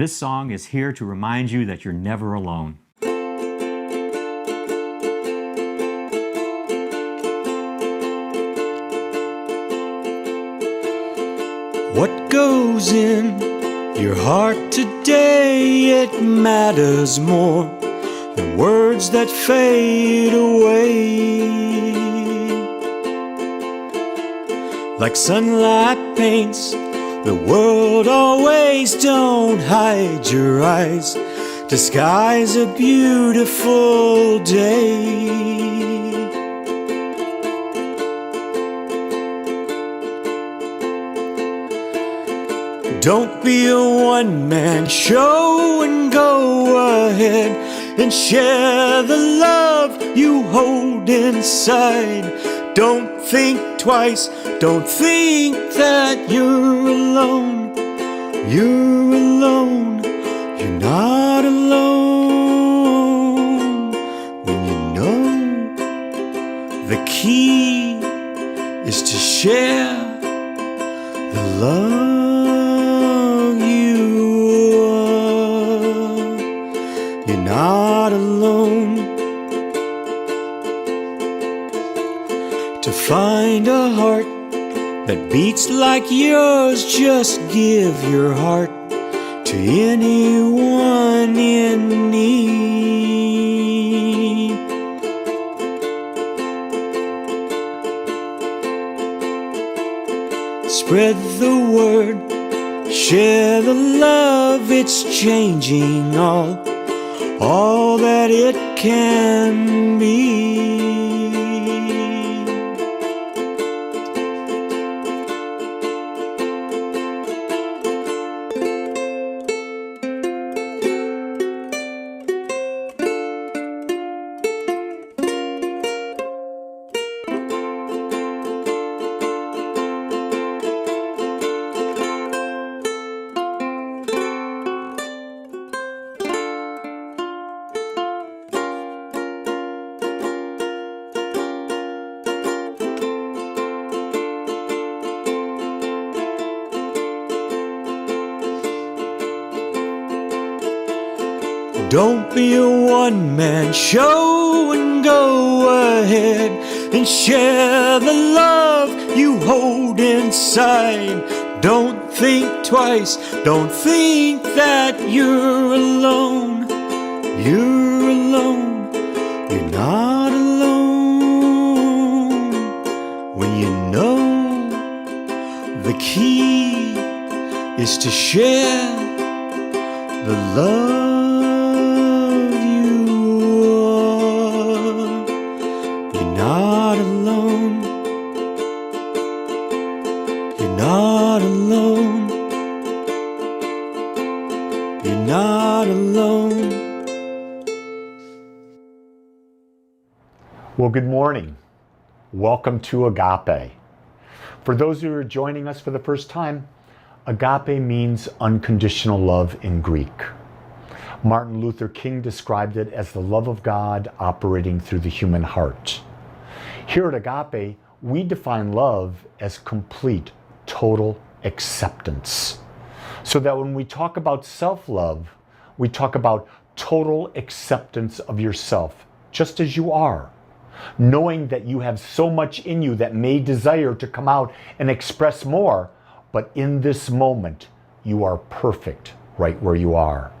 This song is here to remind you that you're never alone. What goes in your heart today, it matters more than words that fade away. Like sunlight paints the world always, don't hide your eyes, disguise a beautiful day. Don't be a one-man show and go ahead and share the love you hold inside. Don't think twice, don't think that you're alone. You're alone, you're not alone. When you know the key is to share the love not alone. To find a heart that beats like yours, just give your heart to anyone in need. Spread the word, share the love, it's changing all that it can be. Don't be a one-man show and go ahead and share the love you hold inside. Don't think twice, don't think that you're alone. You're alone, you're not alone. When you know the key is to share the love. Not alone. You're not alone. You're not alone. Well, good morning. Welcome to Agape. For those who are joining us for the first time, agape means unconditional love in Greek. Martin Luther King described it as the love of God operating through the human heart. Here at Agape, we define love as complete, total acceptance. So that when we talk about self-love, we talk about total acceptance of yourself, just as you are. Knowing that you have so much in you that may desire to come out and express more, but in this moment, you are perfect right where you are.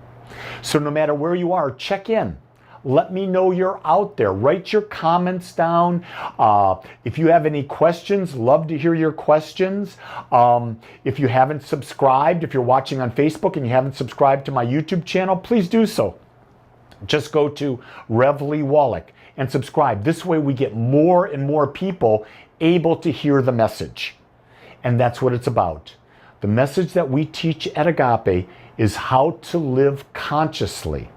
So no matter where you are, check in. Let me know you're out there. Write your comments down. If you have any questions, love to hear your questions. If you haven't subscribed, if you're watching on Facebook and you haven't subscribed to my YouTube channel, please do so. Just go to Revly Wallach and subscribe. This way we get more and more people able to hear the message. And that's what it's about. The message that we teach at Agape is how to live consciously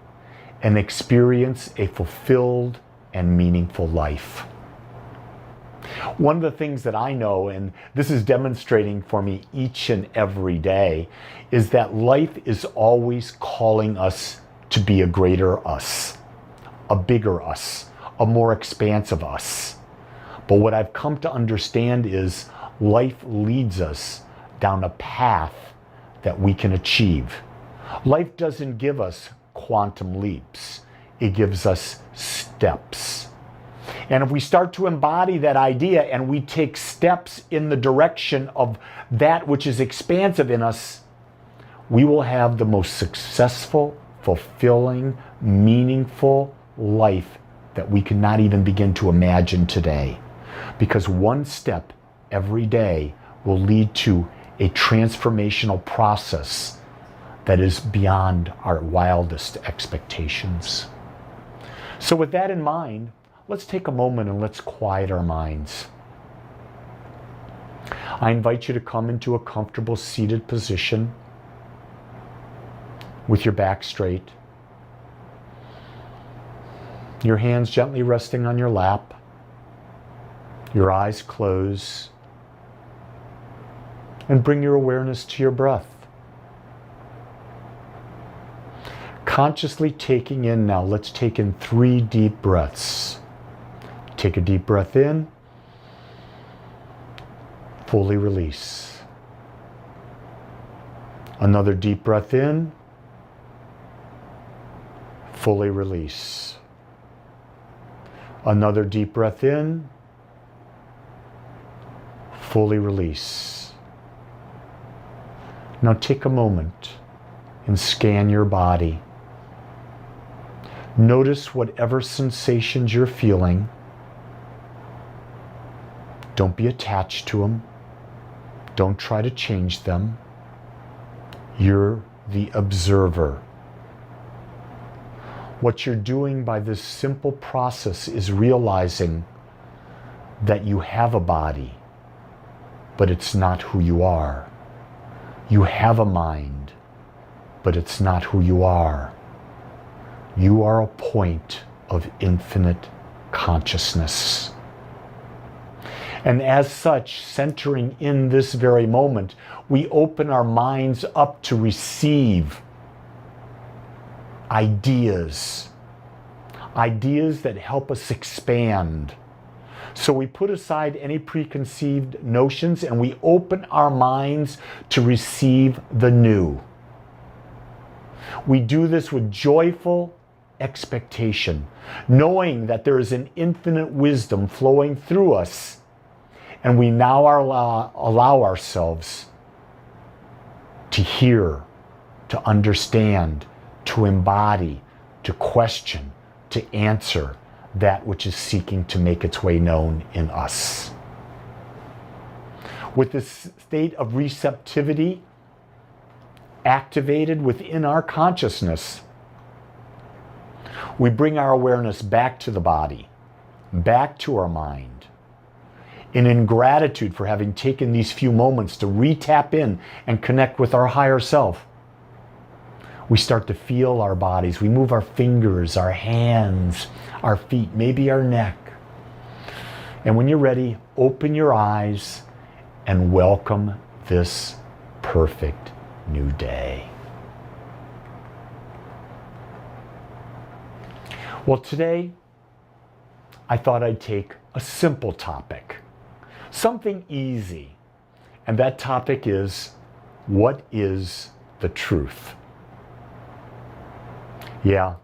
and experience a fulfilled and meaningful life. One of the things that I know, and this is demonstrating for me each and every day, is that life is always calling us to be a greater us, a bigger us, a more expansive us. But what I've come to understand is life leads us down a path that we can achieve. Life doesn't give us quantum leaps. It gives us steps. And if we start to embody that idea and we take steps in the direction of that which is expansive in us, we will have the most successful, fulfilling, meaningful life that we cannot even begin to imagine today. Because one step every day will lead to a transformational process that is beyond our wildest expectations. So with that in mind, let's take a moment and let's quiet our minds. I invite you to come into a comfortable seated position with your back straight, your hands gently resting on your lap, your eyes closed, and bring your awareness to your breath. Consciously taking in now, let's take in 3 deep breaths. Take a deep breath in, fully release. Another deep breath in, fully release. Another deep breath in, fully release. Now take a moment and scan your body. Notice whatever sensations you're feeling. Don't be attached to them. Don't try to change them. You're the observer. What you're doing by this simple process is realizing that you have a body, but it's not who you are. You have a mind, but it's not who you are. You are a point of infinite consciousness. And as such, centering in this very moment, we open our minds up to receive ideas that help us expand. So we put aside any preconceived notions and we open our minds to receive the new. We do this with joyful expectation, knowing that there is an infinite wisdom flowing through us, and we now allow ourselves to hear, to understand, to embody, to question, to answer that which is seeking to make its way known in us. With this state of receptivity activated within our consciousness, we bring our awareness back to the body, back to our mind. And in gratitude for having taken these few moments to re-tap in and connect with our higher self, we start to feel our bodies. We move our fingers, our hands, our feet, maybe our neck. And when you're ready, open your eyes and welcome this perfect new day. Well, today, I thought I'd take a simple topic, something easy. And that topic is, what is the truth? Yeah,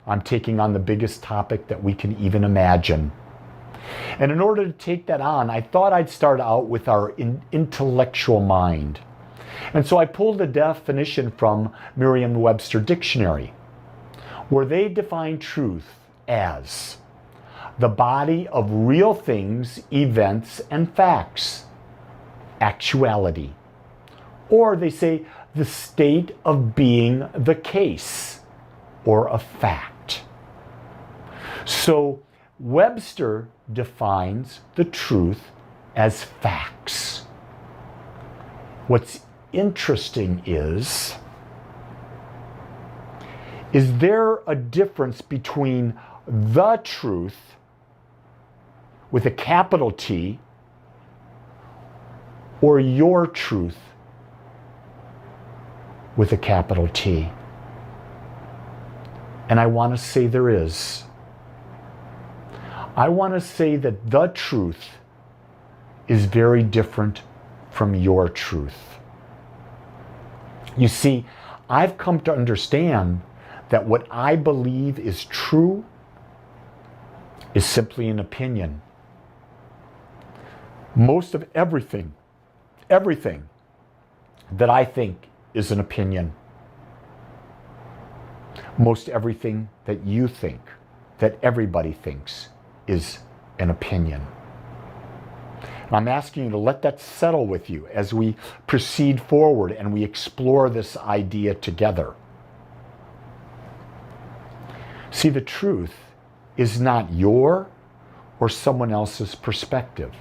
I'm taking on the biggest topic that we can even imagine. And in order to take that on, I thought I'd start out with our intellectual mind. And so I pulled a definition from Merriam-Webster Dictionary, where they define truth as the body of real things, events, and facts, actuality. Or they say the state of being the case, or a fact. So Webster defines the truth as facts. What's interesting is there a difference between the truth with a capital T or your truth with a capital T? And I want to say there is. I want to say that the truth is very different from your truth. You see, I've come to understand that what I believe is true is simply an opinion. Most of everything that I think is an opinion. Most everything that you think, that everybody thinks, is an opinion. And I'm asking you to let that settle with you as we proceed forward and we explore this idea together. See, the truth is not your or someone else's perspective.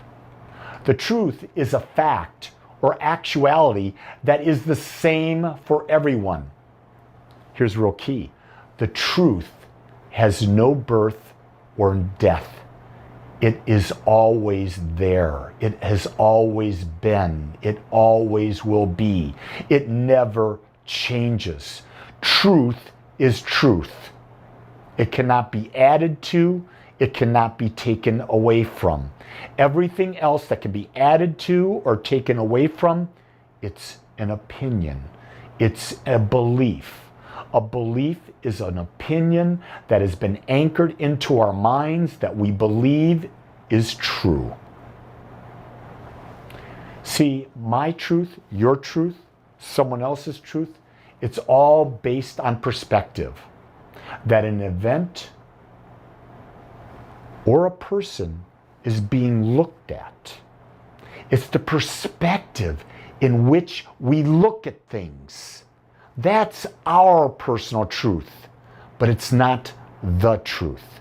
The truth is a fact or actuality that is the same for everyone. Here's real key. The truth has no birth or death. It is always there. It has always been. It always will be. It never changes. Truth is truth. It cannot be added to. It cannot be taken away from. Everything else that can be added to or taken away from, it's an opinion. It's a belief. A belief is an opinion that has been anchored into our minds that we believe is true. See, my truth, your truth, someone else's truth, it's all based on perspective. That an event or a person is being looked at. It's the perspective in which we look at things. That's our personal truth, but it's not the truth.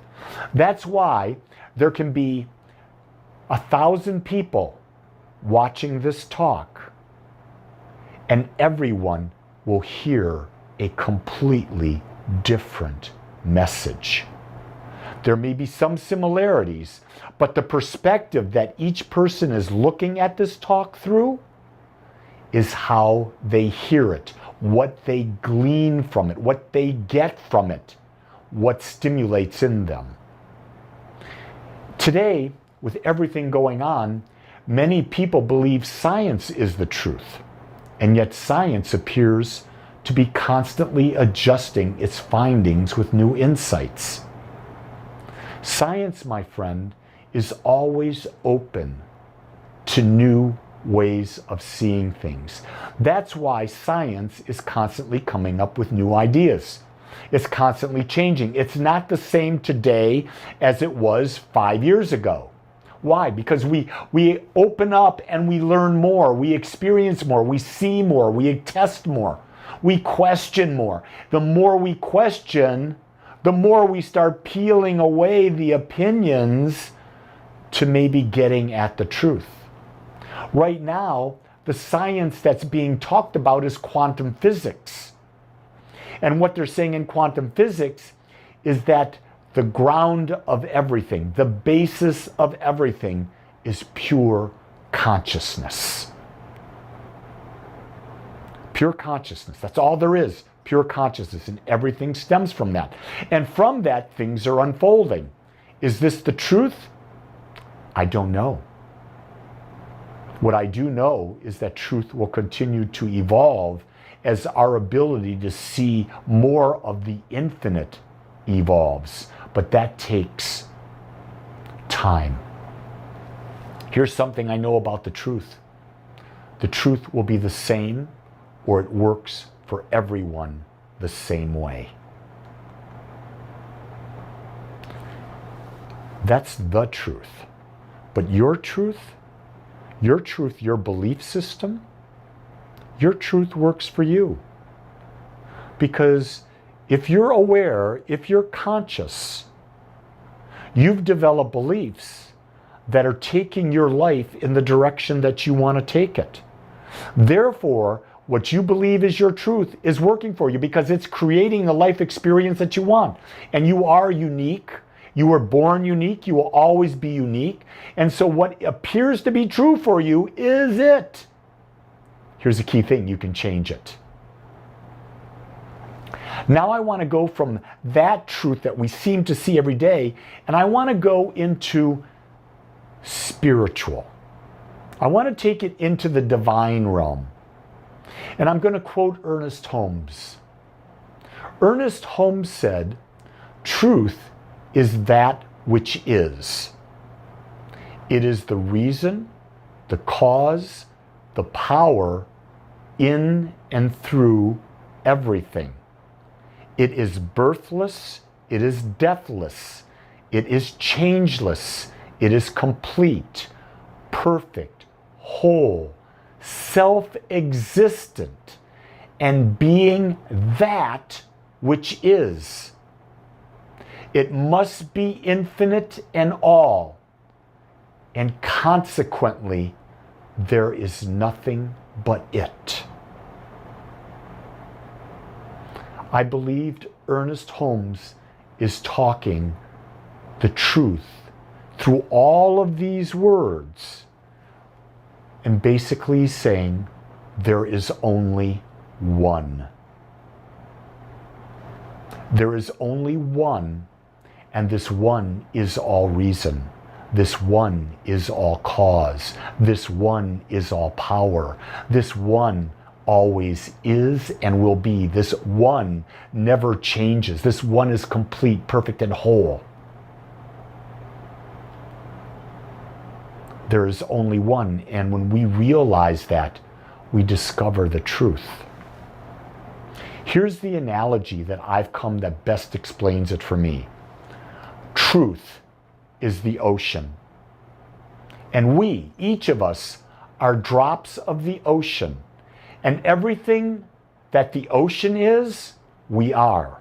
That's why there can be 1,000 people watching this talk, and everyone will hear a completely different message. There may be some similarities, but the perspective that each person is looking at this talk through is how they hear it, what they glean from it, what they get from it, what stimulates in them. Today, with everything going on, many people believe science is the truth, and yet science appears to be constantly adjusting its findings with new insights. Science, my friend, is always open to new ways of seeing things. That's why science is constantly coming up with new ideas. It's constantly changing. It's not the same today as it was 5 years ago. Why? Because we open up and we learn more, we experience more, we see more, we test more, we question more. The more we question, the more we start peeling away the opinions to maybe getting at the truth. Right now, the science that's being talked about is quantum physics. And what they're saying in quantum physics is that the ground of everything, the basis of everything, is pure consciousness. Pure consciousness. That's all there is. Pure consciousness. And everything stems from that. And from that, things are unfolding. Is this the truth? I don't know. What I do know is that truth will continue to evolve as our ability to see more of the infinite evolves. But that takes time. Here's something I know about the truth. The truth will be the same, or it works for everyone the same way. That's the truth. But your truth, your belief system, your truth works for you. Because if you're aware, if you're conscious, you've developed beliefs that are taking your life in the direction that you want to take it. Therefore, what you believe is your truth is working for you because it's creating the life experience that you want. And you are unique. You were born unique. You will always be unique. And so what appears to be true for you is it. Here's the key thing. You can change it. Now I want to go from that truth that we seem to see every day, and I want to go into spiritual. I want to take it into the divine realm. And I'm going to quote Ernest Holmes. Ernest Holmes said, "Truth is that which is. It is the reason, the cause, the power in and through everything. It is birthless, it is deathless, it is changeless, it is complete, perfect, whole, self-existent, and being that which is. It must be infinite and all, and consequently, there is nothing but it." I believed Ernest Holmes is talking the truth through all of these words, and basically saying there is only one. There is only one, and this one is all reason. This one is all cause. This one is all power. This one always is and will be. This one never changes. This one is complete, perfect, and whole. There is only one, and when we realize that, we discover the truth. Here's the analogy that I've come that best explains it for me. Truth is the ocean. And we, each of us, are drops of the ocean. And everything that the ocean is, we are.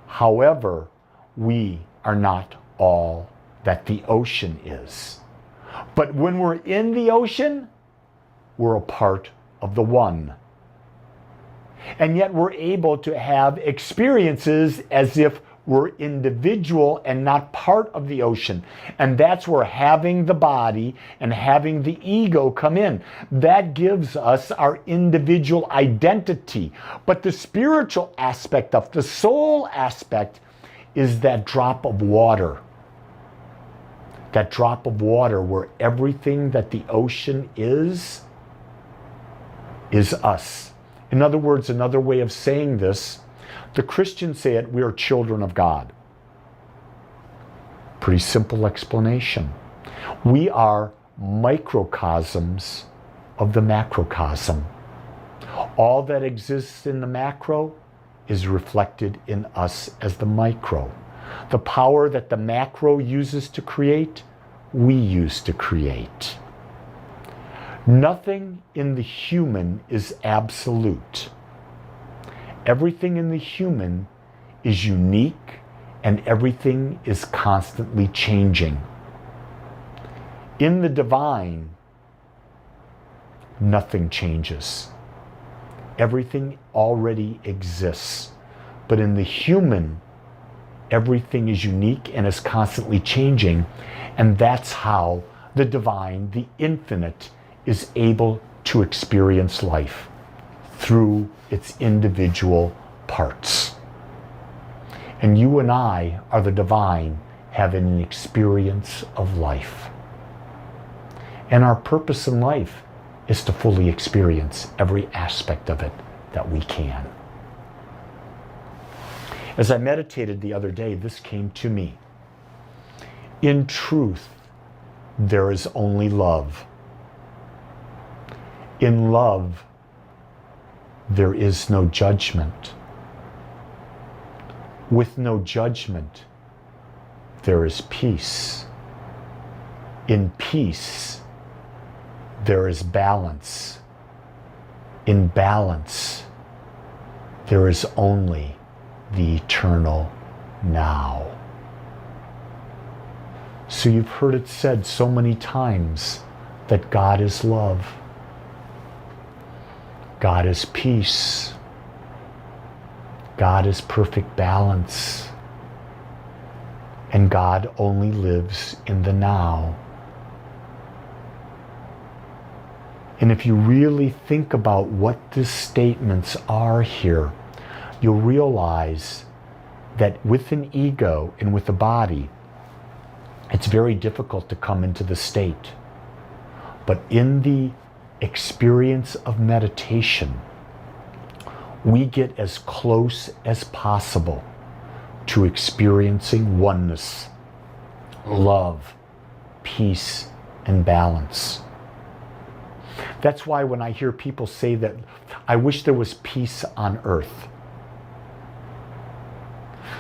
However, we are not all that the ocean is. But when we're in the ocean, we're a part of the one. And yet we're able to have experiences as if we're individual and not part of the ocean. And that's where having the body and having the ego come in. That gives us our individual identity. But the spiritual aspect of the soul aspect is that drop of water. That drop of water where everything that the ocean is us. In other words, another way of saying this, the Christians say it, we are children of God. Pretty simple explanation. We are microcosms of the macrocosm. All that exists in the macro is reflected in us as the micro. The power that the macro uses to create, we use to create. Nothing in the human is absolute. Everything in the human is unique, and everything is constantly changing. In the divine, nothing changes. Everything already exists. But in the human, everything is unique and is constantly changing. And that's how the divine, the infinite, is able to experience life through its individual parts. And you and I are the divine, having an experience of life. And our purpose in life is to fully experience every aspect of it that we can. As I meditated the other day, this came to me. In truth, there is only love. In love, there is no judgment. With no judgment, there is peace. In peace, there is balance. In balance, there is only the eternal now. So you've heard it said so many times that God is love. God is peace. God is perfect balance. And God only lives in the now. And if you really think about what these statements are here, you'll realize that with an ego and with a body, it's very difficult to come into the state. But in the experience of meditation, we get as close as possible to experiencing oneness, love, peace, and balance. That's why when I hear people say that, I wish there was peace on earth.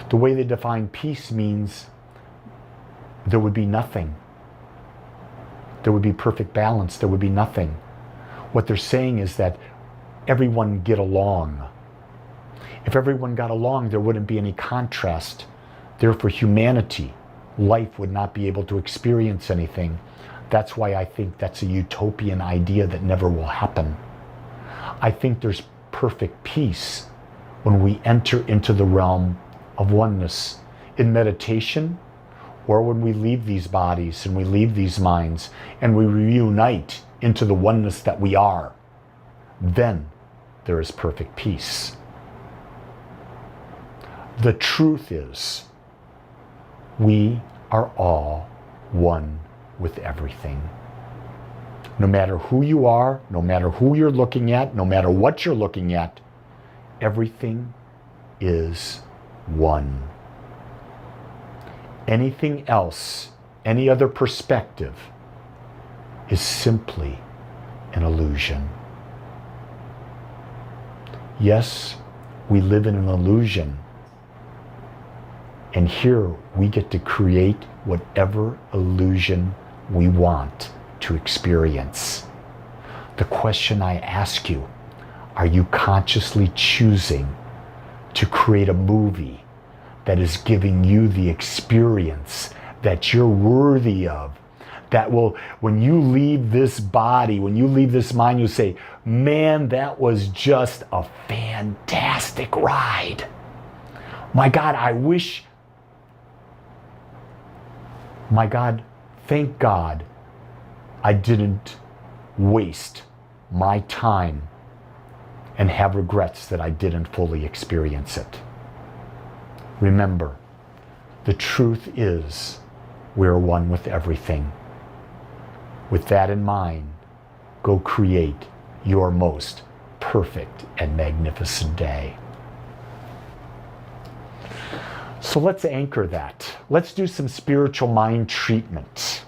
The way they define peace means there would be nothing. There would be perfect balance. There would be nothing. What they're saying is that everyone get along. If everyone got along, there wouldn't be any contrast. Therefore, humanity, life would not be able to experience anything. That's why I think that's a utopian idea that never will happen. I think there's perfect peace when we enter into the realm of oneness in meditation, or when we leave these bodies and we leave these minds and we reunite into the oneness that we are. Then there is perfect peace. The truth is, we are all one with everything. No matter who you are, no matter who you're looking at, no matter what you're looking at, everything is one. Anything else, any other perspective, is simply an illusion. Yes, we live in an illusion. And here we get to create whatever illusion we want to experience. The question I ask you, are you consciously choosing to create a movie that is giving you the experience that you're worthy of? That will, when you leave this body, when you leave this mind, you say, man, that was just a fantastic ride. My God, thank God I didn't waste my time and have regrets that I didn't fully experience it. Remember, the truth is we're one with everything. With that in mind, go create your most perfect and magnificent day. So let's anchor that. Let's do some spiritual mind treatment,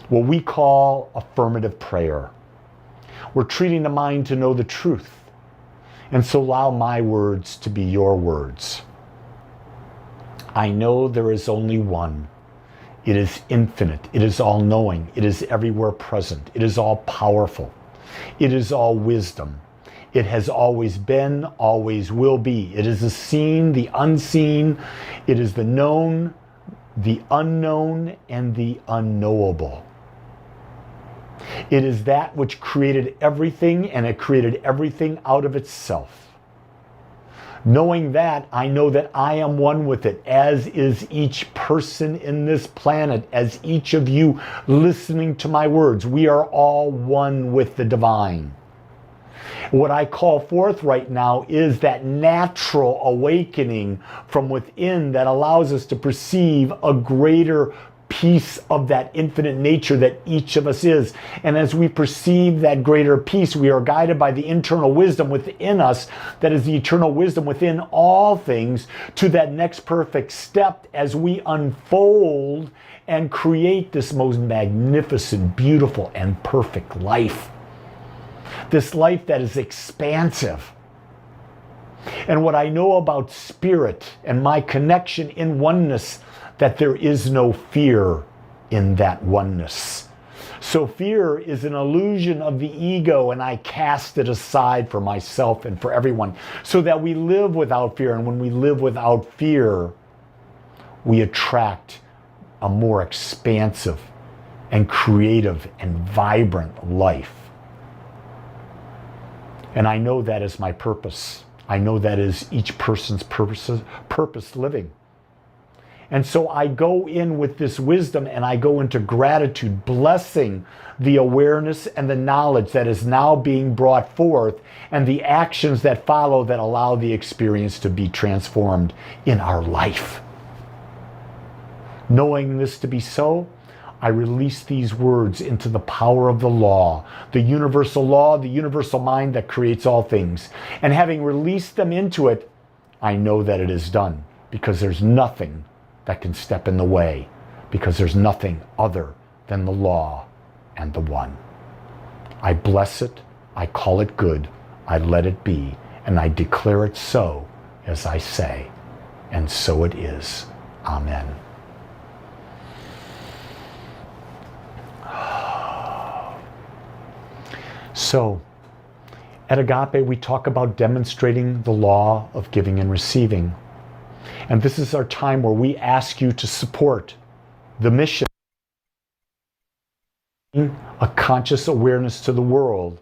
what we call affirmative prayer. We're treating the mind to know the truth. And so allow my words to be your words. I know there is only one. It is infinite. It is all-knowing. It is everywhere present. It is all-powerful. It is all wisdom. It has always been, always will be. It is the seen, the unseen. It is the known, the unknown, and the unknowable. It is that which created everything, and it created everything out of itself. Knowing that, I know that I am one with it, as is each person in this planet, as each of you listening to my words. We are all one with the divine. What I call forth right now is that natural awakening from within that allows us to perceive a greater piece of that infinite nature that each of us is. And as we perceive that greater peace, we are guided by the internal wisdom within us, that is the eternal wisdom within all things, to that next perfect step as we unfold and create this most magnificent, beautiful, and perfect life. This life that is expansive. And what I know about spirit and my connection in oneness, that there is no fear in that oneness. So fear is an illusion of the ego, and I cast it aside for myself and for everyone, so that we live without fear. And when we live without fear, we attract a more expansive and creative and vibrant life. And I know that is my purpose. I know that is each person's purpose living. And so I go in with this wisdom, and I go into gratitude, blessing the awareness and the knowledge that is now being brought forth, and the actions that follow that allow the experience to be transformed in our life. Knowing this to be so, I release these words into the power of the law, the universal mind that creates all things. And having released them into it, I know that it is done, because there's nothing that can step in the way, because there's nothing other than the law and the one. I bless it, I call it good, I let it be, and I declare it so as I say, and so it is. Amen. So, at Agape, we talk about demonstrating the law of giving and receiving. And this is our time where we ask you to support the mission, a conscious awareness to the world,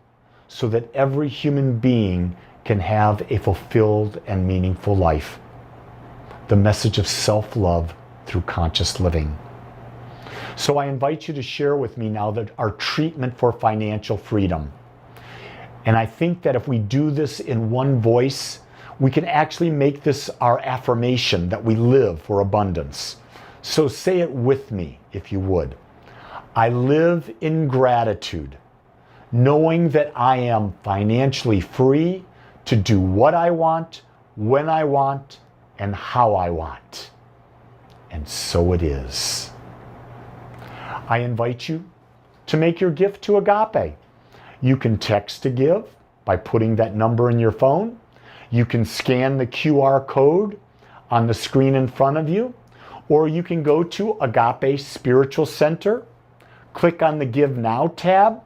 so that every human being can have a fulfilled and meaningful life. The message of self-love through conscious living. So I invite you to share with me now that our treatment for financial freedom. And I think that if we do this in one voice, we can actually make this our affirmation that we live for abundance. So say it with me, if you would. I live in gratitude, knowing that I am financially free to do what I want, when I want, and how I want. And so it is. I invite you to make your gift to Agape. You can text to give by putting that number in your phone. You can scan the QR code on the screen in front of you, or you can go to Agape Spiritual Center, click on the Give Now tab,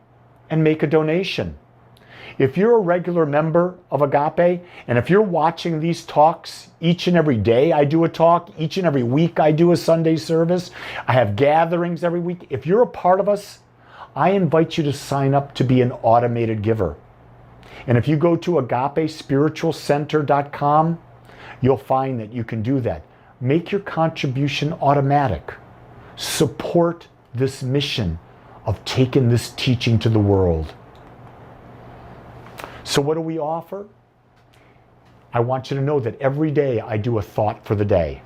and make a donation. If you're a regular member of Agape, and if you're watching these talks each and every day, I do a talk, each and every week I do a Sunday service, I have gatherings every week. If you're a part of us, I invite you to sign up to be an automated giver. And if you go to agapespiritualcenter.com, you'll find that you can do that. Make your contribution automatic. Support this mission of taking this teaching to the world. So what do we offer? I want you to know that every day I do a thought for the day.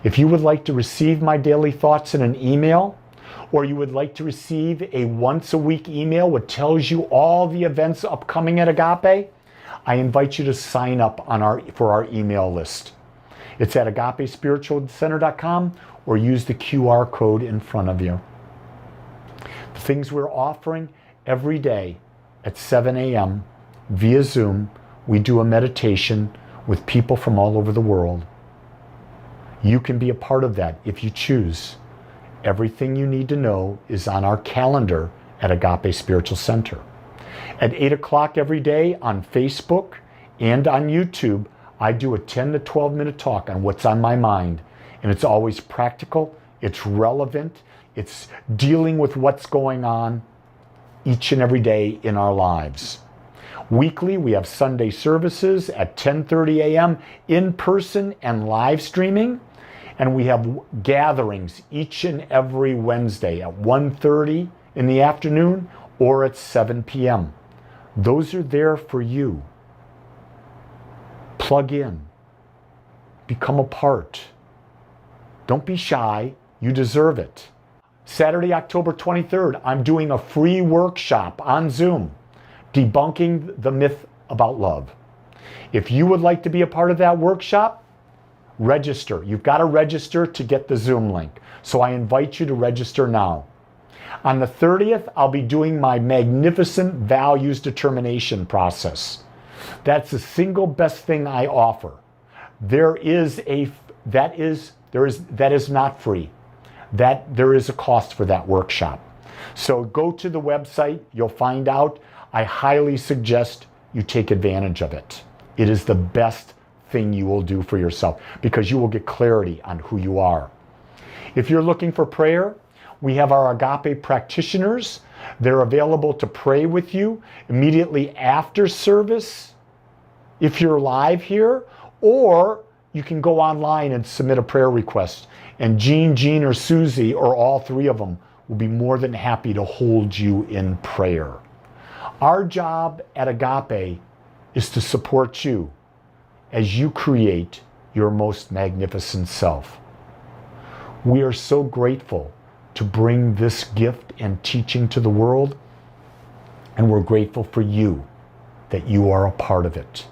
If you would like to receive my daily thoughts in an email, or you would like to receive a once a week email which tells you all the events upcoming at Agape, I invite you to sign up for our email list. It's at agapespiritualcenter.com, or use the QR code in front of you. The things we're offering every day at 7 a.m. via Zoom, we do a meditation with people from all over the world. You can be a part of that if you choose. Everything you need to know is on our calendar at Agape Spiritual Center. At 8 o'clock every day on Facebook and on YouTube, I do a 10 to 12 minute talk on what's on my mind. And it's always practical, it's relevant, it's dealing with what's going on each and every day in our lives. Weekly, we have Sunday services at 10:30 a.m. in person and live streaming. And we have gatherings each and every Wednesday at 1:30 in the afternoon or at 7 p.m. Those are there for you. Plug in. Become a part. Don't be shy. You deserve it. Saturday, October 23rd, I'm doing a free workshop on Zoom, debunking the myth about love. If you would like to be a part of that workshop, register. You've got to register to get the Zoom link. So I invite you to register now. On the 30th, I'll be doing my magnificent values determination process. That's the single best thing I offer. That is not free. There is a cost for that workshop. So go to the website, you'll find out. I highly suggest you take advantage of it. It is the best thing you will do for yourself because you will get clarity on who you are. If you're looking for prayer, we have our Agape practitioners. They're available to pray with you immediately after service if you're live here, or you can go online and submit a prayer request. And Jean, or Susie, or all three of them will be more than happy to hold you in prayer. Our job at Agape is to support you as you create your most magnificent self. We are so grateful to bring this gift and teaching to the world. And we're grateful for you, that you are a part of it.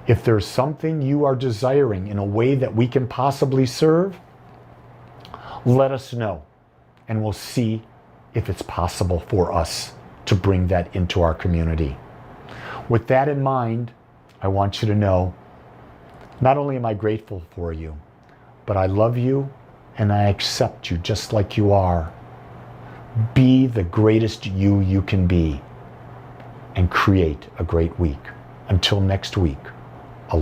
If there's something you are desiring in a way that we can possibly serve, let us know, and we'll see if it's possible for us to bring that into our community. With that in mind, I want you to know, not only am I grateful for you, but I love you and I accept you just like you are. Be the greatest you can be and create a great week. Until next week.